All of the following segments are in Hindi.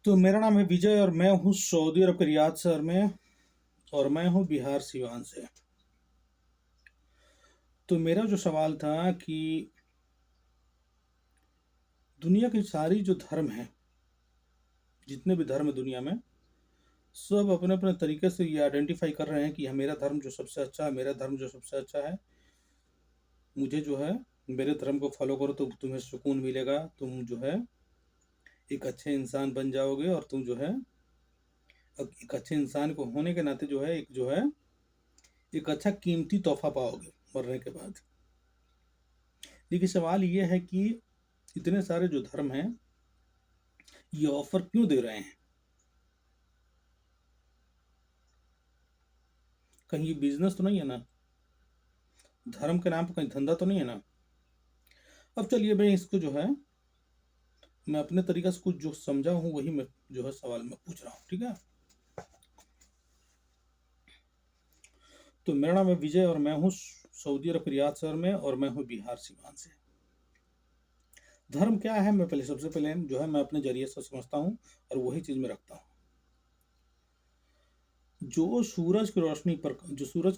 तो मेरा नाम है विजय और मैं हूँ सऊदी अरब के रियाद शहर में। और मैं हूँ बिहार सिवान से। तो मेरा जो सवाल था कि दुनिया की सारी जो धर्म है, जितने भी धर्म है दुनिया में, सब अपने अपने तरीके से ये आइडेंटिफाई कर रहे हैं कि मेरा धर्म जो सबसे अच्छा है, मेरा धर्म जो सबसे अच्छा है। मुझे जो है, मेरे धर्म को फॉलो करो तो तुम्हें सुकून मिलेगा, तुम जो है एक अच्छे इंसान बन जाओगे, और तुम जो है एक अच्छे इंसान को होने के नाते जो है एक अच्छा कीमती तोहफा पाओगे मरने के बाद। देखिए, सवाल ये है कि इतने सारे जो धर्म हैं, ये ऑफर क्यों दे रहे हैं? कहीं ये बिजनेस तो नहीं है ना? धर्म के नाम पर कहीं धंधा तो नहीं है ना? अब चलिए, मैं इसको जो है, मैं अपने तरीका से कुछ जो समझा हूँ वही मैं जो है सवाल में पूछ रहा हूँ, ठीक है? तो मेरा नाम है विजय और मैं हूँ सऊदी अरब के रियाद शहर में, और मैं हूँ बिहार सीवान से। धर्म क्या है, मैं पहले सबसे पहले जो है मैं अपने जरिए से समझता हूँ और वही चीज़ में रखता हूँ। जो सूरज की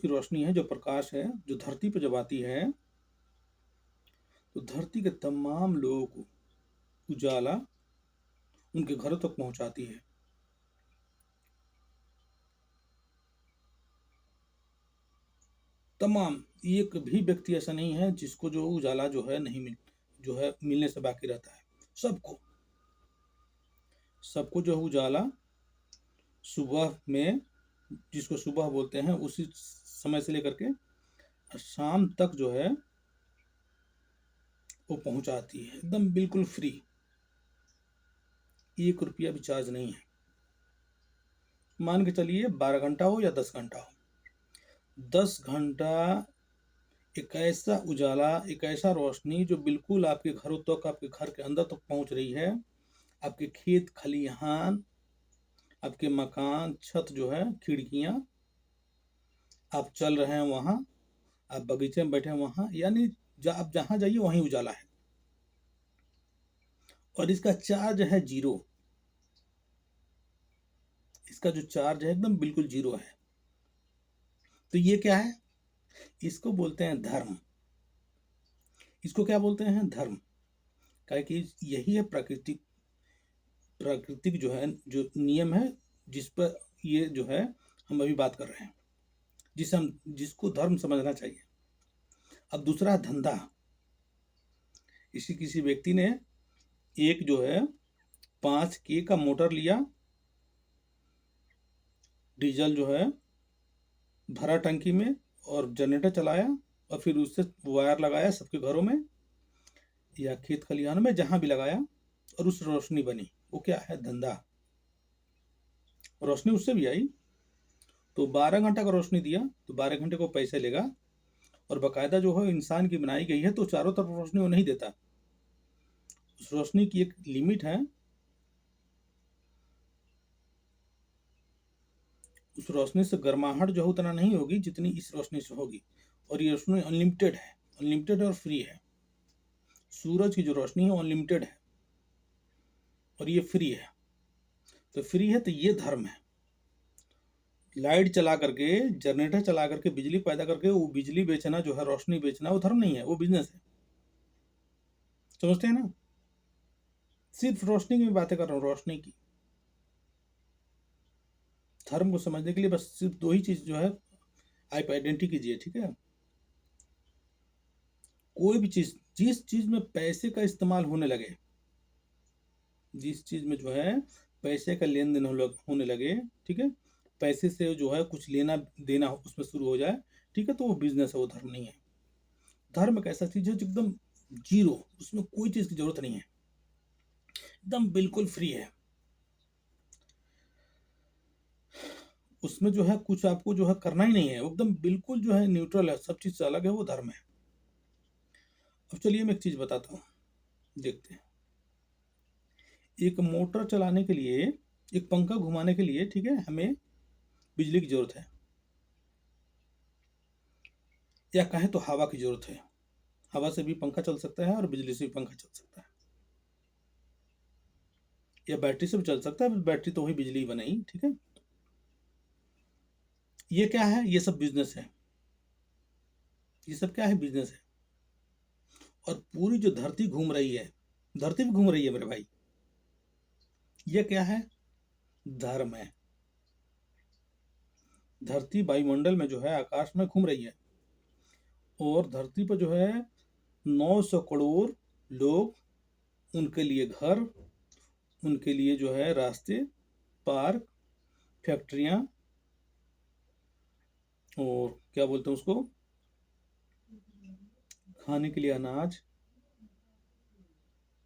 रोशनी है, जो प्रकाश है, जो धरती पर जब आती है, तो धरती के तमाम लोगों को उजाला उनके घरों तक पहुंचाती है। तमाम, एक भी व्यक्ति ऐसा नहीं है जिसको जो उजाला जो है नहीं जो है मिलने से बाकी रहता है। सबको सबको जो है उजाला सुबह में, जिसको सुबह बोलते हैं, उसी समय से लेकर के शाम तक जो है वो पहुंचाती है, एकदम बिल्कुल फ्री। 1 रुपया भी चार्ज नहीं है। मान के चलिए 12 घंटा हो या 10 घंटा हो, 10 घंटा एक ऐसा उजाला, एक ऐसा रोशनी जो बिल्कुल आपके घरों तक, आपके घर के अंदर तक पहुंच रही है। आपके खेत खलिहान, आपके मकान, छत जो है, खिड़कियां, आप चल रहे हैं वहां, आप बगीचे में बैठे हैं वहां, यानी आप जहां जाइए वहीं उजाला है। और इसका चार्ज है जीरो। इसका जो चार्ज है एकदम बिल्कुल जीरो है। तो ये क्या है? इसको बोलते हैं धर्म। इसको क्या बोलते हैं? धर्म। क्या कि यही है प्राकृतिक जो है, जो नियम है, जिस पर ये जो है हम अभी बात कर रहे हैं, जिसको धर्म समझना चाहिए। अब दूसरा धंधा। किसी व्यक्ति ने एक जो है 5K का मोटर लिया, डीजल जो है भरा टंकी में, और जनरेटर चलाया, और फिर उससे वायर लगाया सबके घरों में या खेत खलिहान में, जहां भी लगाया, और उस रोशनी बनी। वो क्या है? धंधा। रोशनी उससे भी आई। तो 12 घंटा का रोशनी दिया तो 12 घंटे को पैसे लेगा। और बाकायदा जो है इंसान की बनाई गई है, तो चारों तरफ रोशनी वो नहीं देता। उस रोशनी की एक लिमिट है। उस रोशनी से गर्माहट जो है उतना नहीं होगी जितनी इस रोशनी से होगी। और ये रोशनी अनलिमिटेड है, अनलिमिटेड और फ्री है। सूरज की जो रोशनी है वो अनलिमिटेड है और ये फ्री है। तो फ्री है तो ये धर्म है। लाइट चला करके, जनरेटर चला करके, बिजली पैदा करके वो बिजली बेचना जो है, रोशनी बेचना, वो धर्म नहीं है, वो बिजनेस है। समझते हैं ना? सिर्फ रोशनी की बातें कर रहा हूँ, रोशनी की। धर्म को समझने के लिए बस सिर्फ दो ही चीज जो है आप आइडेंटिटी कीजिए, ठीक है? कोई भी चीज, जिस चीज में पैसे का इस्तेमाल होने लगे, जिस चीज में जो है पैसे का लेन देन होने लगे, ठीक है, पैसे से जो है कुछ लेना देना उसमें शुरू हो जाए, ठीक है, तो वो बिजनेस है, वो धर्म नहीं है। धर्म एक ऐसा चीज है जो एकदम जीरो, उसमें कोई चीज की जरूरत नहीं है, एकदम बिल्कुल फ्री है। उसमें जो है कुछ आपको जो है करना ही नहीं है, वो एकदम बिल्कुल जो है न्यूट्रल है, सब चीज से अलग है, वो धर्म है। अब चलिए मैं एक चीज बताता हूँ, देखते हैं। एक मोटर चलाने के लिए, एक पंखा घुमाने के लिए, ठीक है, हमें बिजली की जरूरत है, या कहें तो हवा की जरूरत है। हवा से भी पंखा चल सकता है और बिजली से भी पंखा चल सकता है। या बैटरी से भी चल सकता है, बैटरी तो वही बिजली बनाई, ठीक है। ये क्या है? ये सब बिजनेस है, ये सब क्या है? बिजनेस है। और पूरी जो धरती घूम रही है, धरती भी घूम रही है मेरे भाई, ये क्या है? धर्म है। धरती वायुमंडल में जो है, आकाश में घूम रही है, और धरती पर जो है 900 करोड़ लोग, उनके लिए घर, उनके लिए जो है रास्ते, पार्क, फैक्ट्रियां, और क्या बोलते हैं उसको, खाने के लिए अनाज,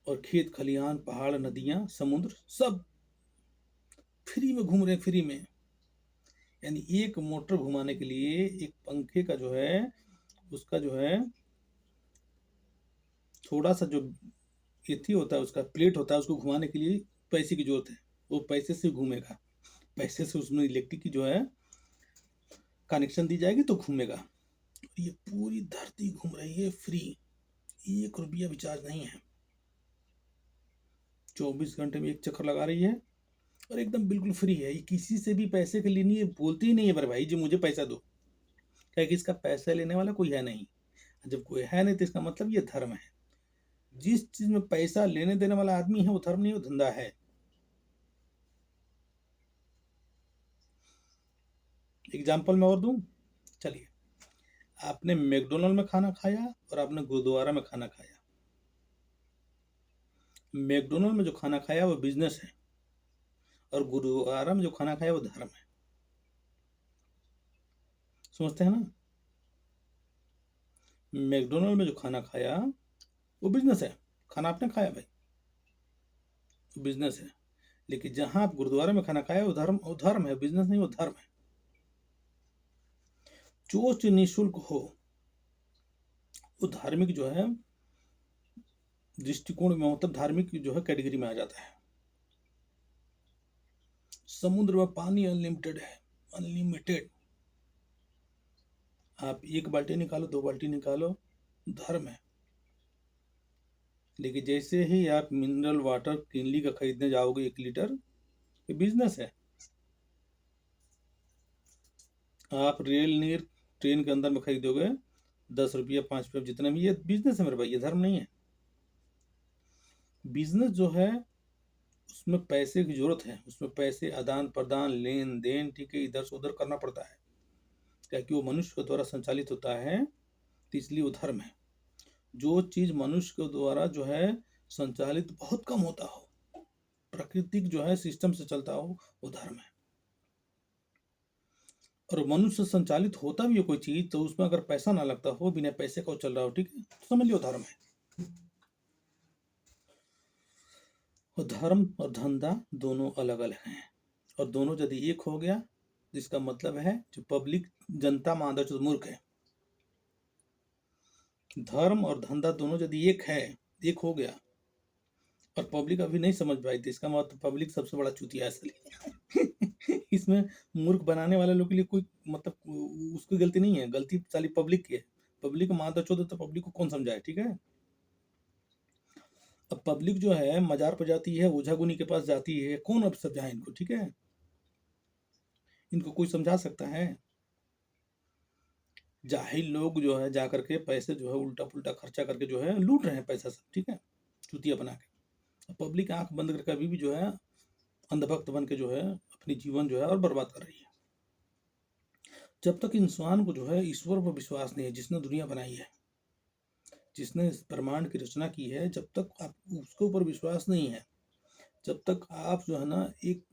और खेत खलिहान, पहाड़, नदियां, समुद्र, सब फ्री में घूम रहे हैं, फ्री में। यानी एक मोटर घुमाने के लिए, एक पंखे का जो है, उसका जो है थोड़ा सा जो एथी होता है, उसका प्लेट होता है, उसको घुमाने के लिए पैसे की जरूरत है। वो पैसे से घूमेगा, पैसे से उसमें इलेक्ट्रिक की जो है कनेक्शन दी जाएगी तो घूमेगा। ये पूरी धरती घूम रही है फ्री, 1 रुपया भी चार्ज नहीं है। 24 घंटे में एक चक्कर लगा रही है, और एकदम बिल्कुल फ्री है। ये किसी से भी पैसे के लिए नहीं बोलती ही नहीं है, पर भाई जी मुझे पैसा दो, क्या कि इसका पैसा लेने वाला कोई है नहीं। जब कोई है नहीं तो इसका मतलब ये धर्म है। जिस चीज में पैसा लेने देने वाला आदमी है वो धर्म नहीं, वो धंधा है। एग्जाम्पल मैं और दूं, चलिए। आपने मैकडोनल्ड में खाना खाया और आपने गुरुद्वारा में खाना खाया। मैकडोनल्ड में जो खाना खाया वो बिजनेस है, और गुरुद्वारा में जो खाना खाया वो धर्म है। समझते हैं ना? मैकडोनल्ड में जो खाना खाया वो बिजनेस है, खाना आपने खाया भाई, बिजनेस है। लेकिन जहां आप गुरुद्वारा में खाना खाया वो धर्म है, बिजनेस नहीं, वो धर्म है। जो चीज निःशुल्क हो वो धार्मिक जो है दृष्टिकोण में, मतलब धार्मिक जो है कैटेगरी में आ जाता है। समुद्र में पानी अनलिमिटेड है, अनलिमिटेड। आप 1 बाल्टी निकालो, 2 बाल्टी निकालो, धर्म है। लेकिन जैसे ही आप मिनरल वाटर किनली का खरीदने जाओगे 1 लीटर, ये बिजनेस है। आप रेल नीर ट्रेन के अंदर में खरीदोगे 10 रुपया, 5 रुपया, जितना भी, ये बिजनेस है मेरे भाई, ये धर्म नहीं है। बिजनेस जो है उसमें पैसे की जरूरत है, उसमें पैसे आदान प्रदान, लेन देन, ठीक है, इधर से उधर करना पड़ता है, क्योंकि वो मनुष्य के द्वारा संचालित होता है, तो इसलिए वो धर्म है। जो चीज मनुष्य के द्वारा जो है संचालित बहुत कम होता हो, प्राकृतिक जो है सिस्टम से चलता हो, वो धर्म है। और मनुष्य संचालित होता भी है कोई चीज, तो उसमें अगर पैसा ना लगता हो, बिना पैसे का चल रहा हो, ठीक है, तो समझ लियो धर्म है। और धर्म और धंधा दोनों अलग अलग हैं, और दोनों यदि एक हो गया, जिसका मतलब है जो पब्लिक, जनता मानदा जो मूर्ख है। धर्म और धंधा दोनों यदि एक है, एक हो गया, और पब्लिक अभी नहीं समझ पाई, तो इसका मतलब पब्लिक सबसे बड़ा चूतिया है असली। इसमें मूर्ख बनाने वाले लोग के लिए कोई मतलब उसकी गलती नहीं है, गलती साली पब्लिक की है। पब्लिक को मानदा चोद, तो पब्लिक को कौन समझाए, ठीक है। अब पब्लिक जो है मजार पर जाती है, ओझा गुनी के पास जाती है, कौन अब समझाए इनको, ठीक है। इनको कोई समझा सकता है? जाहिल लोग जो है जा करके पैसे जो है उल्टा पुल्टा खर्चा करके जो है लूट रहे हैं पैसा सब, ठीक है, चुतिया बना के। पब्लिक आंख बंद करके अभी भी जो है अंधभक्त बन के जो है अपनी जीवन जो है और बर्बाद कर रही है। जब तक इंसान को जो है ईश्वर पर विश्वास नहीं है, जिसने दुनिया बनाई है, जिसने इस ब्रह्मांड की रचना की है, जब तक आप उसके ऊपर विश्वास नहीं है, जब तक आप जो है ना एक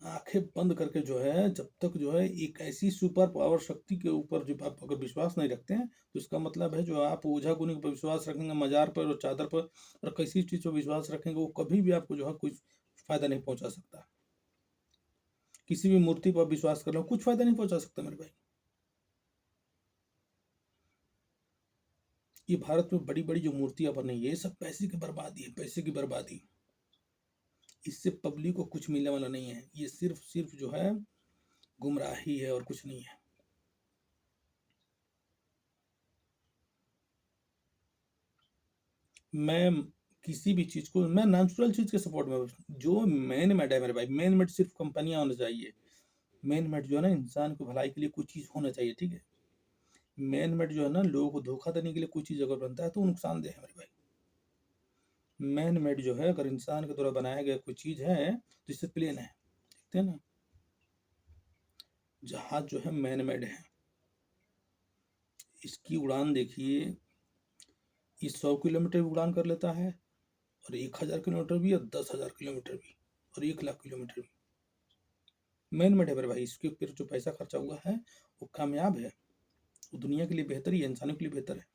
आंखें बंद करके जो है, जब तक जो है एक ऐसी सुपर पावर शक्ति के ऊपर जो आप अगर विश्वास नहीं रखते हैं, तो इसका मतलब है जो आप ओझा गुनी पर विश्वास रखेंगे, मजार पर और चादर पर और किसी चीज पर विश्वास रखेंगे, वो कभी भी आपको जो है कोई फायदा नहीं पहुंचा सकता। किसी भी मूर्ति पर विश्वास कर लो, कुछ फायदा नहीं पहुंचा सकता मेरे भाई। ये भारत में बड़ी बड़ी जो मूर्तियां बनी है, ये सब पैसे की बर्बादी है, पैसे की बर्बादी। इससे पब्लिक को कुछ मिलने वाला नहीं है, ये सिर्फ सिर्फ जो है गुमराही है और कुछ नहीं है। मैं किसी भी चीज़ को मैं नेचुरल चीज़ के सपोर्ट में हूँ। जो मैन मेड है मेरे भाई, मैन मेड सिर्फ़ कंपनियाँ होना चाहिए। मैन मेड जो है ना इंसान की भलाई के लिए कुछ चीज़ होना चाहिए, ठीक है? मैन मेड जो है ना लोगों को धोखा देने के लिए कुछ चीज़ अगर बनता है तो वो नुकसानदेह है मेरे भाई। मैन मेड जो है अगर इंसान के द्वारा बनाया गया कोई चीज़ है तो इससे प्लेन है, देखते हैं ना? जहाज जो है मैन मेड है। इसकी उड़ान देखिए, ये 100 किलोमीटर भी उड़ान कर लेता है और 1000 किलोमीटर भी और 10,000 किलोमीटर भी और 1,00,000 किलोमीटर भी। मैन मेड है मेरे भाई, इसके ऊपर जो पैसा खर्चा हुआ है वो कामयाब है। वो दुनिया के लिए बेहतर ही है, इंसानों के लिए बेहतर है।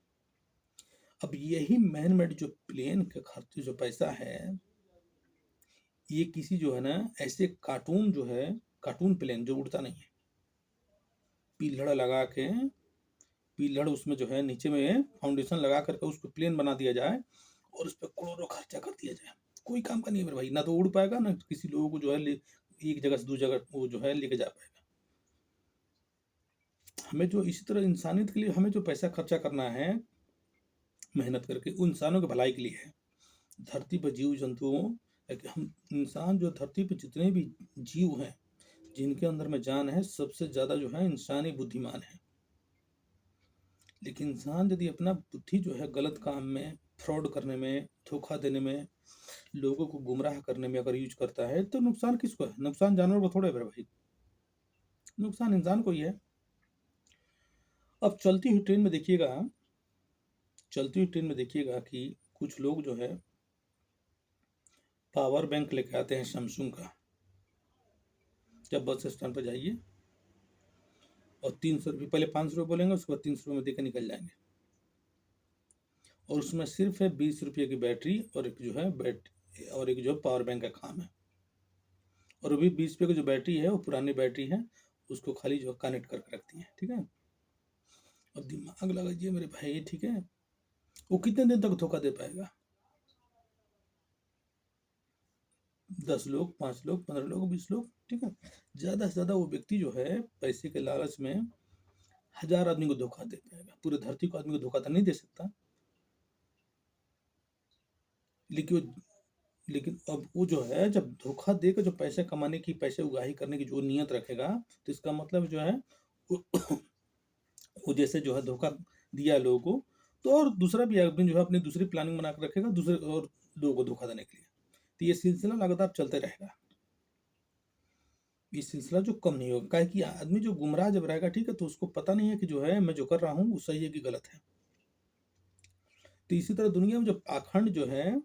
अब यही मैन मेड जो प्लेन का खर्च जो पैसा है, ये किसी जो है ना ऐसे कार्टून जो है, कार्टून प्लेन जो उड़ता नहीं है, पिल्लड़ लगा के, पिल्लड़ उसमें जो है नीचे में फाउंडेशन लगा करके उसको प्लेन बना दिया जाए और उस पर करोड़ों खर्चा कर दिया जाए, कोई काम का नहीं है मेरे भाई। ना तो उड़ पाएगा, ना किसी लोगों को जो है एक जगह से दूसरी जगह वो जो है लेके जा पाएगा। हमें जो इसी तरह इंसानियत के लिए हमें जो पैसा खर्चा करना है मेहनत करके, उन इंसानों की भलाई के लिए है। धरती पर जीव जंतुओं, हम इंसान जो धरती पर जितने भी जीव हैं जिनके अंदर में जान है, सबसे ज़्यादा जो है इंसान ही बुद्धिमान है। लेकिन इंसान यदि अपना बुद्धि जो है गलत काम में, फ्रॉड करने में, धोखा देने में, लोगों को गुमराह करने में अगर यूज करता है तो नुकसान किसको है? नुकसान जानवर को थोड़े है मेरे भाई, नुकसान इंसान को ही है। अब चलती हुई ट्रेन में देखिएगा, चलती हुई ट्रेन में देखिएगा कि कुछ लोग जो है पावर बैंक लेके आते हैं सैमसंग का। जब बस स्टैंड पर जाइए और 300 रुपये, पहले 500 रुपये बोलेंगे, उसके बाद 300 रुपये में देकर निकल जाएंगे। और उसमें सिर्फ है 20 रुपये की बैटरी और एक जो है और एक जो है पावर बैंक का काम है। और वो भी 20 रुपये की जो बैटरी है वो पुरानी बैटरी है, उसको खाली जो है कनेक्ट करके रखती है, ठीक है। अब दिमाग लगाइए मेरे भाई, ठीक है, वो कितने दिन तक धोखा दे पाएगा? 10 लोग, 5 लोग, 15 लोग, 20 लोग, ठीक है। ज़्यादा से ज़्यादा वो व्यक्ति जो है पैसे के लालच में 1000 आदमी को धोखा दे पाएगा, पूरे धरती को आदमी को धोखा तो नहीं दे सकता। लेकिन वो लेकिन अब वो जो है जब धोखा देकर जो पैसे कमाने की, पैसे उगाही करने की जो नियत रखेगा, तो इसका मतलब जो है वो वो जैसे जो है धोखा दिया लोगों को, तो और दूसरा भी आदमी जो है अपनी दूसरी प्लानिंग बना कर रखेगा दूसरे और लोगों को धोखा देने के लिए। तो ये सिलसिला लगातार चलते रहेगा। ये सिलसिला जो कम नहीं होगा, काहे कि आदमी जो गुमराह जब रहेगा, ठीक है, तो उसको पता नहीं है कि जो है मैं जो कर रहा हूँ वो सही है कि गलत है। तो इसी तरह दुनिया में जो पाखंड जो है,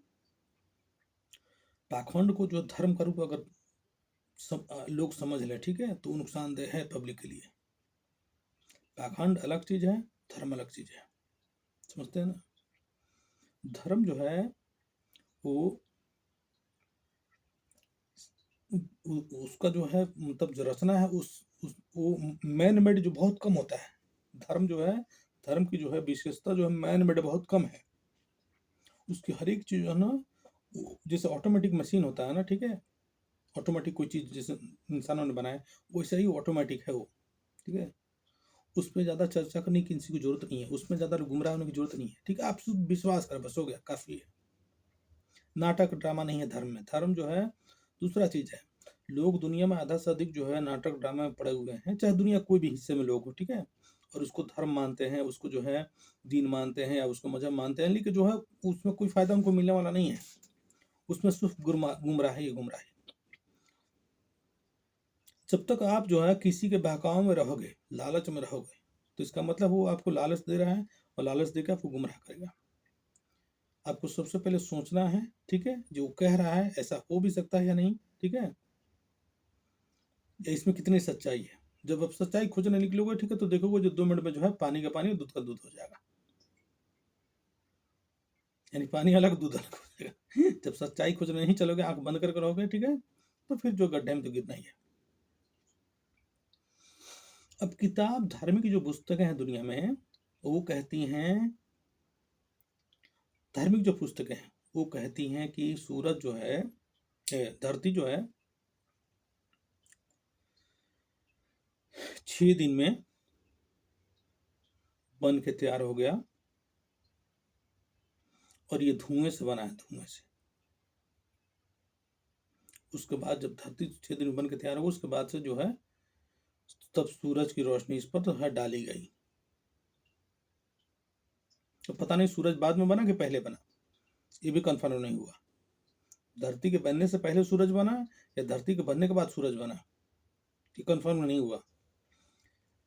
पाखंड को जो धर्म का रूप अगर लोग समझ लें, ठीक है, तो वो नुकसानदेह है पब्लिक के लिए। पाखंड अलग चीज है, धर्म अलग चीज है, समझते हैं ना? धर्म जो है वो उसका जो है मतलब जो रचना है वो मैन मेड जो बहुत कम होता है। धर्म जो है, धर्म की जो है विशेषता जो है मैन मेड बहुत कम है। उसकी हर एक चीज जो है ना, जैसे ऑटोमेटिक मशीन होता है ना, ठीक है, ऑटोमेटिक कोई चीज जैसे इंसानों ने बनाया वैसे ही ऑटोमेटिक है वो, ठीक है। उस पर ज़्यादा चर्चा करने की किसी को जरूरत नहीं है, उसमें ज़्यादा गुमराह होने की जरूरत नहीं है, ठीक है। आप शुद्ध विश्वास करें बस, हो गया, काफ़ी है। नाटक ड्रामा नहीं है धर्म में। धर्म जो है दूसरा चीज़ है। लोग दुनिया में आधा से अधिक जो है नाटक ड्रामा में पड़े हुए हैं, चाहे दुनिया कोई भी हिस्से में लोग हो, ठीक है, और उसको धर्म मानते हैं, उसको जो है दीन मानते हैं या उसको मजहब मानते हैं, लेकिन जो है उसमें कोई फायदा उनको मिलने वाला नहीं है। उसमें सिर्फ गुमराही गुमराही। जब तक आप जो है किसी के बहकाव में रहोगे, लालच में रहोगे, तो इसका मतलब वो आपको लालच दे रहा है और लालच देकर आपको गुमराह करेगा। आपको सबसे पहले सोचना है, ठीक है, जो वो कह रहा है ऐसा हो भी सकता है या नहीं, ठीक है, या इसमें कितनी सच्चाई है। जब आप सच्चाई खोजने निकलोगे, ठीक है, तो देखोगे जो 2 मिनट में जो है पानी का पानी और दूध का दूध हो जाएगा। यानी पानी अलग दूध अलग हो जाएगा। जब सच्चाई खोजने नहीं चलोगे, आंख बंद करके रहोगे, ठीक है, तो फिर जो गड्ढे में तो गिरना ही है। अब किताब, धार्मिक जो पुस्तकें हैं दुनिया में, वो कहती हैं, धार्मिक जो पुस्तकें हैं वो कहती हैं कि सूरज जो है, धरती जो है 6 दिन में बन के तैयार हो गया और ये धुएं से बना है, धुएं से। उसके बाद जब धरती 6 दिन में बन के तैयार हो, उसके बाद से जो है तब सूरज की रोशनी इस पर तो है डाली गई। तो पता नहीं सूरज बाद में बना कि पहले बना, ये भी कंफर्म नहीं हुआ। धरती के बनने से पहले सूरज बना या धरती के बनने के बाद सूरज बना, ये कंफर्म नहीं हुआ।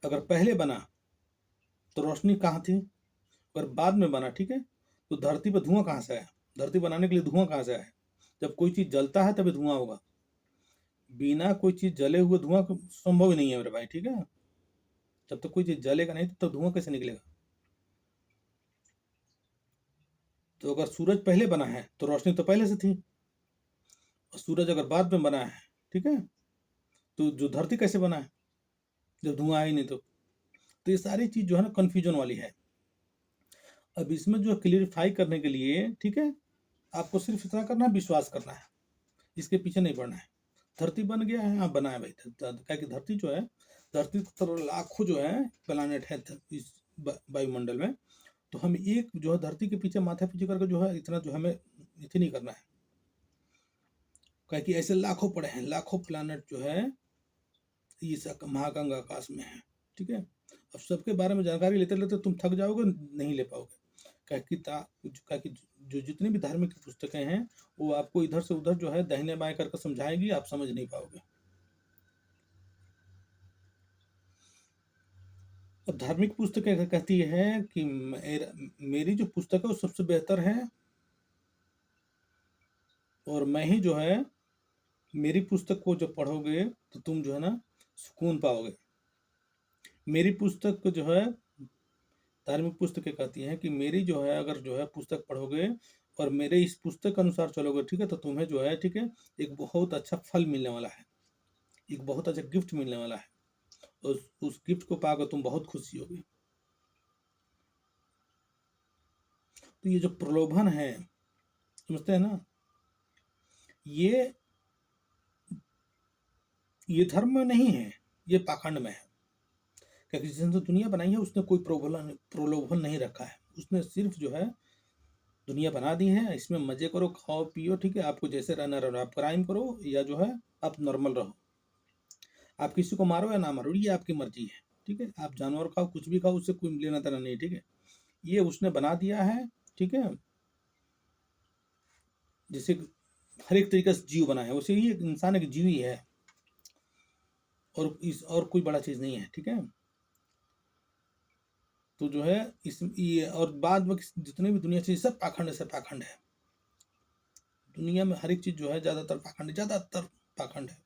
अगर पहले बना तो रोशनी कहाँ थी, अगर बाद में बना, ठीक है, तो धरती पर धुआं कहाँ से आया? धरती बनाने के लिए धुआं कहाँ से आया? जब कोई चीज जलता है तभी धुआं होगा, बिना कोई चीज जले हुए धुआं संभव ही नहीं है मेरे भाई, ठीक है। जब तक कोई चीज जलेगा नहीं तो धुआं कैसे निकलेगा? तो अगर सूरज पहले बना है तो रोशनी तो पहले से थी, और सूरज अगर बाद में बना है, ठीक है, तो जो धरती कैसे बना है जब धुआं आया ही नहीं? तो ये सारी चीज जो है ना कंफ्यूजन वाली है। अब इसमें जो क्लियरिफाई करने के लिए, ठीक है, आपको सिर्फ इतना करना है, विश्वास करना है, इसके पीछे नहीं पड़ना है। धरती बन गया है, हाँ बना है भाई, क्या कि धरती जो है, धरती तो लाखों जो है प्लानट है इस वायुमंडल में, तो हम एक जो है धरती के पीछे माथा पीछे करके जो है इतना जो हमें इतनी नहीं करना है, क्या कि ऐसे लाखों पड़े हैं, लाखों प्लानट जो है इस महागंगा आकाश में है, ठीक है। अब सबके बारे में जानकारी लेते लेते तुम थक जाओगे, नहीं ले पाओगे, क्या कि जो जितनी भी धार्मिक पुस्तकें हैं वो आपको इधर से उधर जो है दाहिने बाएं करके समझाएगी, आप समझ नहीं पाओगे। अब धार्मिक पुस्तकें कहती है कि मेरी जो पुस्तक है वो सबसे बेहतर है, और मैं ही जो है मेरी पुस्तक को जब पढ़ोगे तो तुम जो है ना सुकून पाओगे। मेरी पुस्तक को जो है धार्मिक पुस्तकें कहती हैं कि मेरी जो है अगर जो है पुस्तक पढ़ोगे और मेरे इस पुस्तक के अनुसार चलोगे, ठीक है, तो तुम्हें जो है, ठीक है, एक बहुत अच्छा फल मिलने वाला है, एक बहुत अच्छा गिफ्ट मिलने वाला है, और उस गिफ्ट को पाकर तुम बहुत खुशी होगी। तो ये जो प्रलोभन है, समझते हैं ना, ये धर्म में नहीं है, ये पाखंड में है। क्योंकि जिसने तो दुनिया बनाई है उसने कोई प्रलोभन नहीं रखा है, उसने सिर्फ जो है दुनिया बना दी है, इसमें मजे करो, खाओ पियो, ठीक है, आपको जैसे रहना रहो, आप क्राइम करो या जो है आप नॉर्मल रहो, आप किसी को मारो या ना मारो, ये आपकी मर्जी है, ठीक है, आप जानवर खाओ, कुछ भी खाओ, उससे कोई लेना देना नहीं, ठीक है, ये उसने बना दिया है, ठीक है। जैसे हर एक तरीके से जीव बना है, वैसे ही इंसान एक जीव ही है, और कोई बड़ा चीज नहीं है, ठीक है। तो जो है इस ये और बाद में जितने भी दुनिया से सब पाखंड से पाखंड है, दुनिया में हर एक चीज जो है ज्यादातर पाखंड है, ज्यादातर पाखंड है।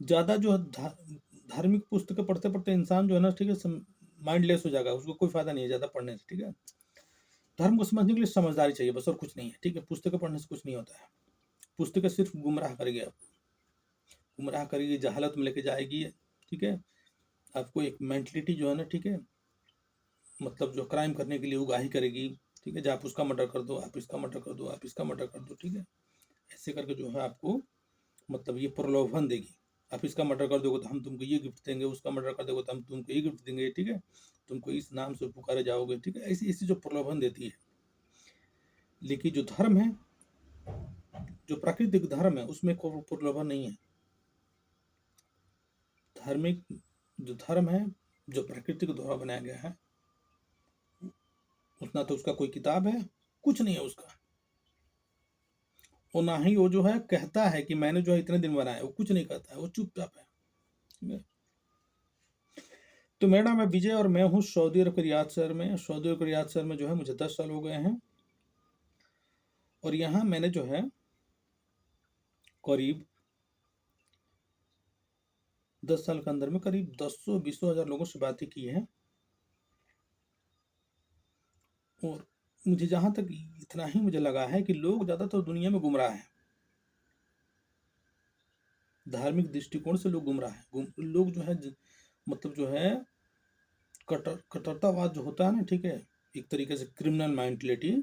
ज्यादा जो है धार्मिक पुस्तकें पढ़ते पढ़ते इंसान जो है ना, ठीक है, माइंडलेस हो जाएगा, उसको कोई फायदा नहीं है ज्यादा पढ़ने से, ठीक है। धर्म को समझने के लिए समझदारी चाहिए बस, और कुछ नहीं है, ठीक है। पुस्तकें पढ़ने से कुछ नहीं होता है, पुस्तकें सिर्फ गुमराह करेगी, आपको गुमराह करेगी, जहालत में लेके जाएगी, ठीक है। आपको एक मेंटलिटी जो है ना, ठीक है, मतलब जो क्राइम करने के लिए उगाही करेगी, ठीक है, जो आप उसका मर्डर कर दो, आप इसका मर्डर कर दो, आप इसका मर्डर कर दो, ठीक है, ऐसे करके जो है आपको मतलब ये प्रलोभन देगी। आप इसका मर्डर कर दोगे तो हम तुमको ये गिफ्ट देंगे, उसका मर्डर कर दोगे तो हम तुमको ये गिफ्ट देंगे, ठीक है, तुमको इस नाम से पुकारे जाओगे, ठीक है, ऐसी ऐसी जो प्रलोभन देती है। लेकिन जो धर्म है, जो प्राकृतिक धर्म है, उसमें कोई प्रलोभन नहीं है। धार्मिक जो धर्म है, जो प्रकृति के द्वारा बनाया गया है, उतना तो उसका कोई किताब है कुछ नहीं है उसका, और ना ही वो जो है कहता है कि मैंने जो है इतने दिन बनाया, वो कुछ नहीं कहता है, वो चुपचाप है, ठीक है। तो मेरा नाम है विजय और मैं हूँ सऊदी अरब के रियाद शहर में। सऊदी अरब के रियाद शहर में जो है मुझे 10 साल हो गए हैं, और यहाँ मैंने जो है करीब 10 साल के अंदर में करीब 10-20 हजार लोगों से बातें की है, और मुझे जहाँ तक इतना ही मुझे लगा है कि लोग ज़्यादातर दुनिया में गुमराह हैं, धार्मिक दृष्टिकोण से लोग गुमराह हैं। लोग जो है मतलब जो है कट्टरतावाद जो होता है ना, ठीक है, एक तरीके से क्रिमिनल मेंटलिटी,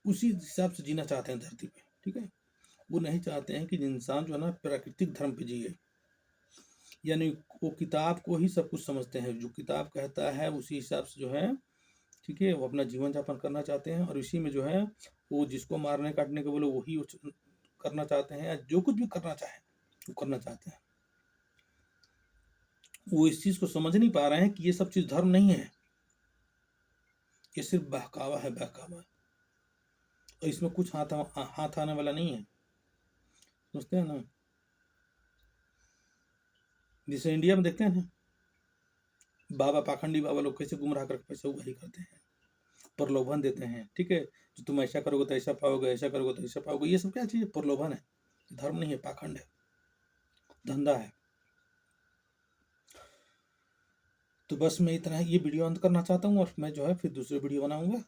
उसी हिसाब से जीना चाहते हैं धरती पे, ठीक है। वो नहीं चाहते हैं कि इंसान जो है ना प्राकृतिक धर्म पे जिए, यानी वो किताब को ही सब कुछ समझते हैं, जो किताब कहता है उसी हिसाब से जो है, ठीक है, वो अपना जीवन यापन करना चाहते हैं और इसी में जो है वो जिसको मारने काटने के बोले वही करना चाहते हैं, या जो कुछ भी करना चाहे वो करना चाहते हैं। वो इस चीज को समझ नहीं पा रहे हैं कि ये सब चीज धर्म नहीं है, ये सिर्फ बहकावा है, बहकावा। और इसमें कुछ हाथ आने वाला नहीं है, समझते हैं ना। जैसे इंडिया में देखते हैं ना, बाबा पाखंडी बाबा लोग कैसे गुमराह करके पैसा उगाही करते हैं, प्रलोभन देते हैं, ठीक है, जो तुम ऐसा करोगे तो ऐसा पाओगे, ऐसा करोगे तो ऐसा पाओगे। ये सब क्या चीज है? प्रलोभन है, धर्म नहीं है, पाखंड है, धंधा है। तो बस मैं इतना ही ये वीडियो अंत करना चाहता हूँ और मैं जो है फिर दूसरे वीडियो बनाऊंगा।